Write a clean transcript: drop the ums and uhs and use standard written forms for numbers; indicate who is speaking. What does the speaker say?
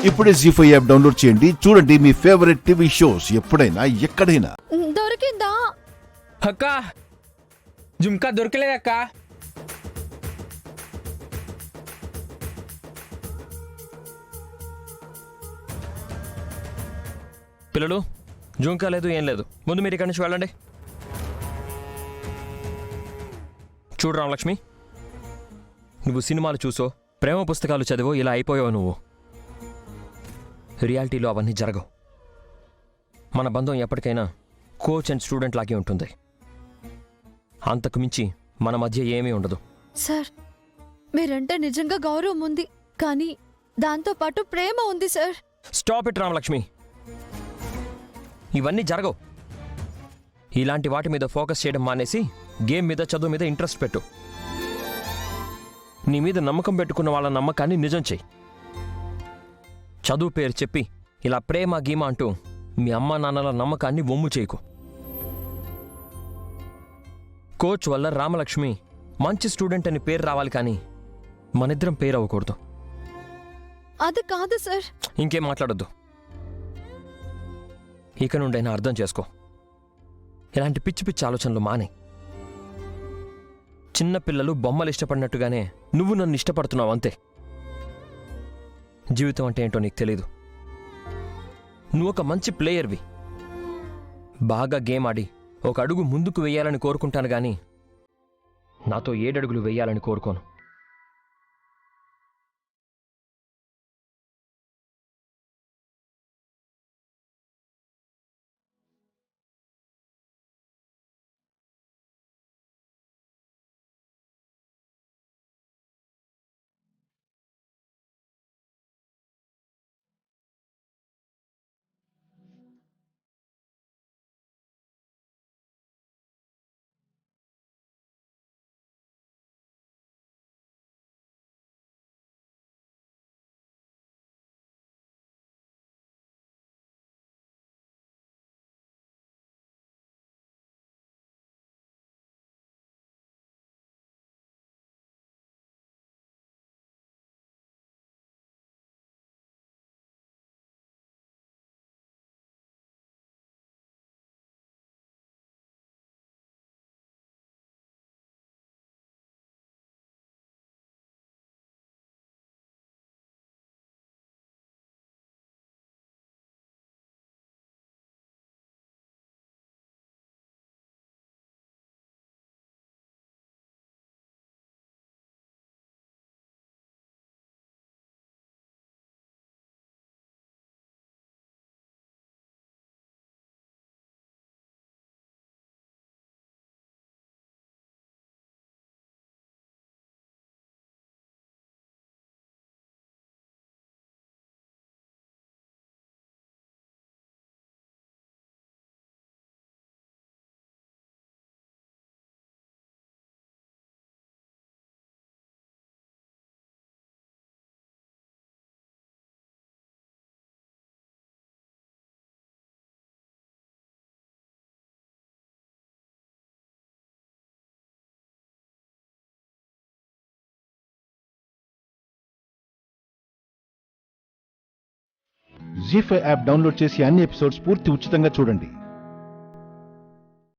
Speaker 1: ఇప్పుడే జీ5 app download చేయండి. చూడండి మీ ఫేవరెట్ టీవీ షోస్ ఎప్పుడైనా ఎక్కడైనా.
Speaker 2: దొరికిందా
Speaker 3: అక్క? జుమ్కా దొరకలేదక్క. పిల్లలు, జుమ్కా లేదు, ఏం లేదు. ముందు మీరు ఇక్కడి నుంచి వెళ్ళండి. చూడు రామలక్ష్మి, నువ్వు సినిమాలు చూసో, ప్రేమ పుస్తకాలు చదివో ఇలా అయిపోయావు నువ్వు. రియాలిటీలో అవన్నీ జరగవు. మన బంధం ఎప్పటికైనా కోచ్ అండ్ స్టూడెంట్ లాగే ఉంటుంది. అంతకు మించి మన మధ్య ఏమీ ఉండదు.
Speaker 2: సార్, మీరంటే నిజంగా గౌరవం ఉంది, కానీ దాంతో పాటు ప్రేమ ఉంది సార్.
Speaker 3: స్టాప్ ఇట్ రామలక్ష్మి, ఇవన్నీ జరగవు. ఇలాంటి వాటి మీద ఫోకస్ చేయడం మానేసి గేమ్ మీద, చదువు మీద ఇంట్రెస్ట్ పెట్టు. నీ మీద నమ్మకం పెట్టుకున్న వాళ్ళ నమ్మకాన్ని నిజం చెయ్యి. చదువు పేరు చెప్పి ఇలా ప్రేమ గీమ అంటూ మీ అమ్మా నాన్నల నమ్మకాన్ని వమ్ము చేయకు. కోచ్ వల్ల రామలక్ష్మి మంచి స్టూడెంట్ అని పేరు రావాలి, కానీ మనిద్దరం పేరు అవ్వకూడదు.
Speaker 2: అది కాదు సార్.
Speaker 3: ఇంకేం మాట్లాడొద్దు. ఇక నుండైనా అర్థం చేసుకో. ఇలాంటి పిచ్చి పిచ్చి ఆలోచనలు మానే. చిన్నపిల్లలు బొమ్మలు ఇష్టపడినట్టుగానే నువ్వు నన్ను ఇష్టపడుతున్నావు, అంతే. జీవితం అంటే ఏంటో నీకు తెలీదు. నువ్వు ఒక మంచి ప్లేయర్వి. బాగా గేమ్ ఆడి ఒక అడుగు ముందుకు వెయ్యాలని కోరుకుంటాను, గాని నాతో 7 అడుగులు వెయ్యాలని కోరుకోను.
Speaker 1: జీ5 యాప్ డౌన్లోడ్ చేసి అన్ని ఎపిసోడ్స్ పూర్తి ఉచితంగా చూడండి.